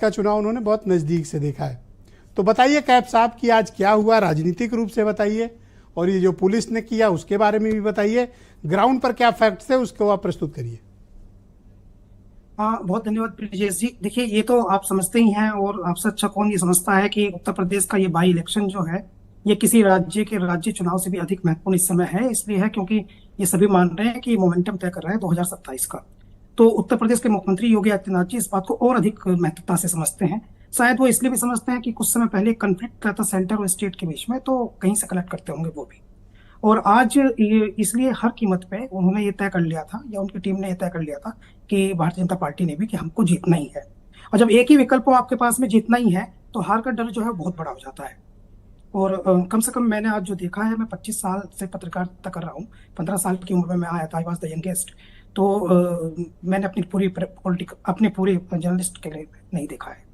का चुनाव उन्होंने बहुत नज़दीक से देखा है। तो बताइए कैफ साहब कि आज क्या हुआ, राजनीतिक रूप से बताइए, और ये जो पुलिस ने किया उसके बारे में भी बताइए, ग्राउंड पर क्या फैक्ट्स है उसको आप प्रस्तुत करिए। बहुत धन्यवाद ब्रिजेश जी। देखिए, ये तो आप समझते ही हैं, और आपसे अच्छा कौन ये समझता है कि उत्तर प्रदेश का ये बाई इलेक्शन जो है, ये किसी राज्य के राज्य चुनाव से भी अधिक महत्वपूर्ण इस समय है। इसलिए है क्योंकि ये सभी मान रहे हैं कि मोमेंटम तय कर रहा है 2027 का। तो उत्तर प्रदेश के मुख्यमंत्री योगी आदित्यनाथ जी इस बात को और अधिक महत्वता से समझते हैं। शायद वो इसलिए भी समझते हैं कि कुछ समय पहले कन्फ्लिक्ट रहता सेंटर और स्टेट के बीच में, तो कहीं से कलेक्ट करते होंगे वो भी। और आज ये इसलिए हर कीमत पे उन्होंने ये तय कर लिया था, या उनकी टीम ने ये तय कर लिया था कि भारतीय जनता पार्टी ने भी, कि हमको जीतना ही है। और जब एक ही विकल्प हो आपके पास में, जीतना ही है, तो हार का डर जो है बहुत बड़ा हो जाता है। और कम से कम मैंने आज जो देखा है, मैं 25 साल से पत्रकारिता कर रहा हूँ। 15 साल की उम्र में मैं आया था, आई वॉज द यंगेस्ट। तो मैंने अपनी पूरी जर्नलिस्ट के लिए नहीं देखा है।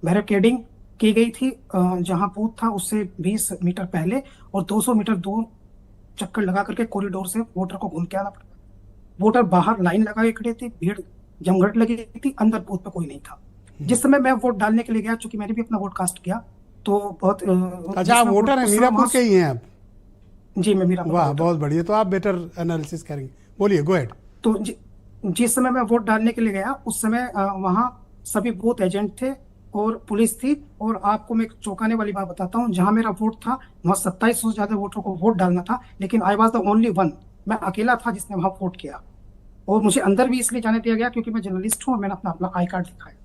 बैरिकेडिंग की गई थी जहां बूथ था उससे 20 मीटर पहले, और 200 मीटर दूर चक्कर लगा करके कॉरिडोर से वोटर को घूम के आना पड़ा। वोटर बाहर लाइन लगा के खड़े थे, भीड़ जमघट लगी थी, अंदर बूथ पे कोई नहीं था। जिस समय मैं वोट डालने के लिए गया, चूंकि मैंने भी अपना वोट कास्ट किया, तो बहुत अच्छा, आप वोटर हैं, मीरापुर के ही हैं आप? जी, मैं मीरापुर। वाह, बहुत बढ़िया। तो आप बेटर एनालिसिस करेंगे, बोलिए, गो अहेड। तो जिस समय मैं वोट डालने के लिए गया, उस समय वहां सभी बूथ एजेंट थे और पुलिस थी। और आपको मैं एक चौंकाने वाली बात बताता हूँ, जहां मेरा वोट था वहां 2700 से ज्यादा वोटरों को वोट डालना था, लेकिन I was the only one. मैं अकेला था जिसने वहां वोट किया। और मुझे अंदर भी इसलिए जाने दिया गया क्योंकि मैं जर्नलिस्ट हूँ और मैंने अपना अपना आई कार्ड दिखाया।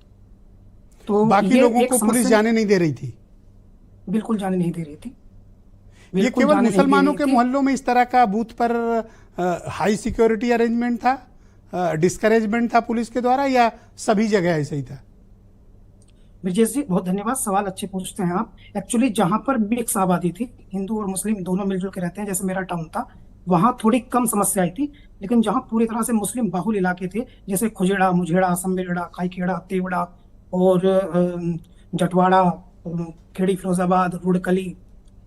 तो बाकी ये लोगों एक को पुलिस समस्या जाने नहीं दे रही थी? बिल्कुल जाने नहीं दे रही थी। ये बिल्कुल केवल जाने नहीं दे मुसलमानों रही के थी। मोहल्लों में इस तरह का बूथ पर हाई सिक्योरिटी अरेंजमेंट था, डिस्करेजमेंट था पुलिस के द्वारा, या सभी जगह ऐसे ही था? ब्रिजेश जी, बहुत धन्यवाद, सवाल अच्छे पूछते हैं आप। एक्चुअली जहां पर मिक्स आबादी थी, हिंदू और मुस्लिम दोनों मिलजुल के रहते हैं, जैसे मेरा टाउन था, वहां थोड़ी कम समस्या आई थी। लेकिन जहां पूरी तरह से मुस्लिम बाहुल इलाके थे, जैसे खुजेड़ा, मुझेड़ा, सम्मेलड़ा, खाईखेड़ा, तेवड़ा और जटवाड़ा, खेड़ी फिरोजाबाद, रुड़कली,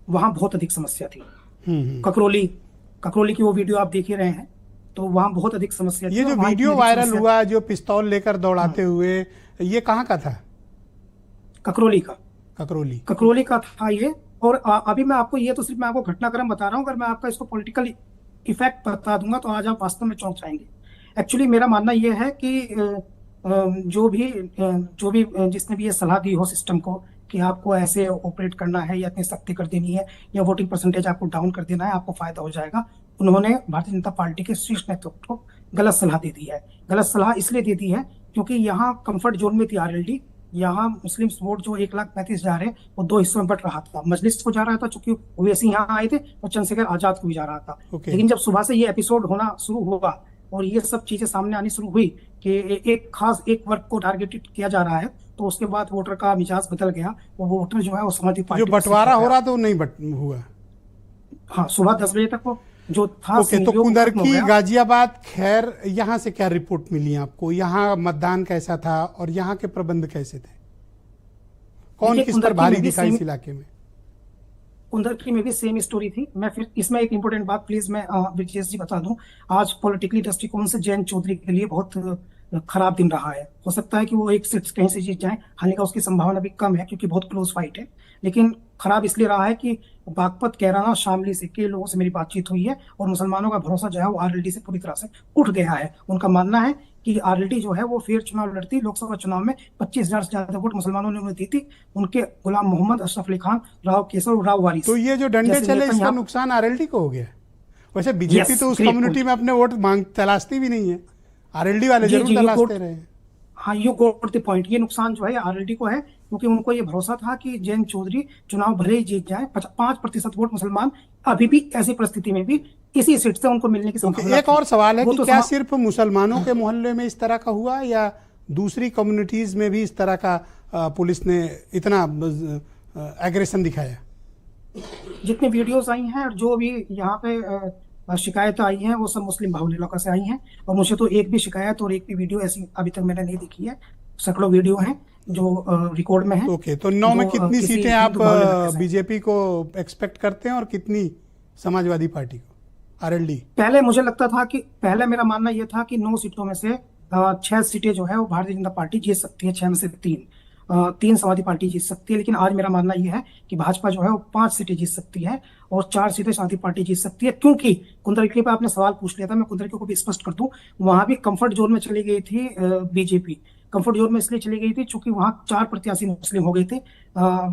वहां बहुत अधिक समस्या थी। ककरोली, ककरोली की वो वीडियो आप देख ही रहे हैं, तो वहां बहुत अधिक समस्या थी। ये और जो वहां इतनी वीडियो अधिक वायरल समस्या हुआ, जो पिस्तौल लेकर दौड़ाते हाँ, हुए, ये कहाँ का था? ककरोली का। ककरोली। ककरोली का था ये। और अभी मैं आपको, ये तो सिर्फ मैं आपको घटनाक्रम बता रहा हूँ, अगर मैं आपका इसको पॉलिटिकल इफेक्ट बता दूंगा तो आज आप वास्तव में चौंक जाएंगे। एक्चुअली मेरा मानना यह है कि जिसने भी ये सलाह दी हो सिस्टम को कि आपको ऐसे ऑपरेट करना है, या इतनी सख्ती कर देनी है, या वोटिंग परसेंटेज आपको डाउन कर देना है, आपको फायदा हो जाएगा, उन्होंने भारतीय जनता पार्टी के शीर्ष नेतृत्व को गलत सलाह दे दी है। गलत सलाह इसलिए दे दी है क्योंकि यहाँ कंफर्ट जोन में थी आरएलडी। यहाँ मुस्लिम वोट जो 1,35,000 है, वो दो हिस्सों में बट रहा था। मजलिस को जा रहा था, चूंकि ओवैसी यहाँ आए थे, और चंद्रशेखर आजाद को भी जा रहा था। ओके। लेकिन जब सुबह से ये एपिसोड होना शुरू हुआ और ये सब चीजें सामने आनी शुरू हुई कि एक खास एक वर्ग को टारगेटेड किया जा रहा है, तो उसके बाद वोटर का मिजाज बदल गया। वो वोटर जो है वो समाजवादी तो जो पार्टी को शिफ्ट बंटवारा हो हो गया। रहा था वो नहीं हुआ? हाँ, सुबह 10 बजे तक वो जो था ओके, तो सिनेरियो वो खत्म हो कुंदरकी, गया। गाजियाबाद, खैर, यहाँ से क्या रिपोर्ट मिली आपको? यहाँ मतदान कैसा था और यहाँ के प्रबंध कैसे थे? कौन देखिए, किस पर भारी दिखा इस इलाके में? कुंदरकी में भी सेम स्टोरी थी। मैं फिर इसमें एक इंपॉर्टेंट बात प्लीज मैं ब्रिजेश जी बता दूं। आज पॉलिटिकली दृष्टिकोण से जयंत चौधरी के लिए बहुत खराब दिन रहा है। हो सकता है कि वो एक सीट कहीं से जीत जाए, हालांकि उसकी संभावना भी कम है क्योंकि बहुत क्लोज फाइट है। लेकिन खराब इसलिए रहा है कि बागपत, कैराना, शामली से के लोगों से मेरी बातचीत हुई है, और मुसलमानों का भरोसा जो है वो आरएलडी से पूरी तरह से उठ गया है। उनका मानना है कि आरएलडी जो है वो फेयर चुनाव लड़ती। लोकसभा चुनाव में 25,000 से ज्यादा वोट मुसलमानों ने उन्हें दी थी। उनके गुलाम मोहम्मद, अशरफ अली खान, राव केसर और राव वारिस तो ये जो डंडे जैसे चले, नेता इसका यहाँ। नुकसान आरएलडी को हो गया? वैसे बीजेपी यस, तो उस ग्रेट कम्युनिटी पॉइंट। में अपने वोट तलाशती भी नहीं है, आरएलडी वाले जी जरूर जी, यू तलाशते गोट। रहे हैं। हाँ, यू गोट द पॉइंट। ये नुकसान जो है आरएलडी को है, क्योंकि उनको ये भरोसा था कि जयंत चौधरी चुनाव भले ही जीत जाए, 5% वोट मुसलमान अभी भी ऐसी परिस्थिति में भी इसी सीट से उनको मिलने की ओके, संभावना एक थी। और सवाल है वो कि तो क्या सिर्फ मुसलमानों के मोहल्ले में इस तरह का हुआ, या दूसरी कम्युनिटीज में भी इस तरह का पुलिस ने इतना एग्रेशन दिखाया? जितनी वीडियोस आई हैं और जो भी यहाँ पे शिकायत आई हैं, वो सब मुस्लिम बाहुल इलाका से आई हैं। और मुझे तो एक भी शिकायत और एक भी वीडियो ऐसी अभी तक मैंने नहीं देखी है। सैकड़ों वीडियो हैं जो रिकॉर्ड में है, ओके, तो 9 में जो कितनी किसी सीटें आप हिंदू बाहुल इलाके से हैं। बीजेपी को एक्सपेक्ट करते हैं और कितनी समाजवादी पार्टी को, आरएलडी? पहले मेरा मानना यह था कि 9 सीटों में से 6 सीटें जो है वो भारतीय जनता पार्टी जीत सकती है, 6 में से 3। 3 समाजवादी पार्टी जीत सकती है, लेकिन आज मेरा मानना यह है कि भाजपा जो है वो 5 सीटें जीत सकती है और 4 सीटें समाजवादी पार्टी जीत सकती है, क्योंकि कुंदरके पर आपने सवाल पूछ लिया था, मैं कुंदरके को भी स्पष्ट कर दूं, वहां भी कंफर्ट जोन में चली गई थी बीजेपी। कंफर्ट जोन में इसलिए चली गई थी क्योंकि वहां 4 प्रत्याशी मुस्लिम हो गए थे,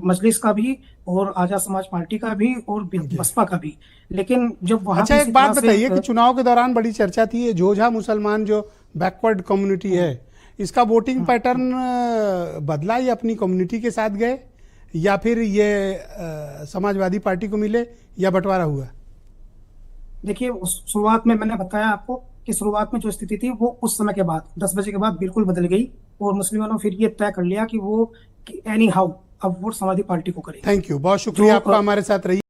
मजलिस का भी और आजाद समाज पार्टी का भी और बसपा का भी। लेकिन जब वहां अच्छा, भी एक इसी बात तरह बताइए से कि चुनाव के दौरान बड़ी चर्चा थी ये जोझा मुसलमान जो बैकवर्ड कम्युनिटी है, इसका वोटिंग पैटर्न बदला, ये अपनी कम्युनिटी के साथ गए या फिर ये समाजवादी पार्टी को मिले या बंटवारा हुआ? देखिए, शुरुआत में मैंने बताया आपको कि शुरुआत में जो स्थिति थी वो उस समय के बाद 10 बजे के बाद बिल्कुल बदल गई और मुस्लिमों ने फिर ये तय कर लिया कि वो एनी हाउ अब वोट समाजवादी पार्टी को करेंगे। थैंक यू, बहुत शुक्रिया जो आपका हमारे साथ रही।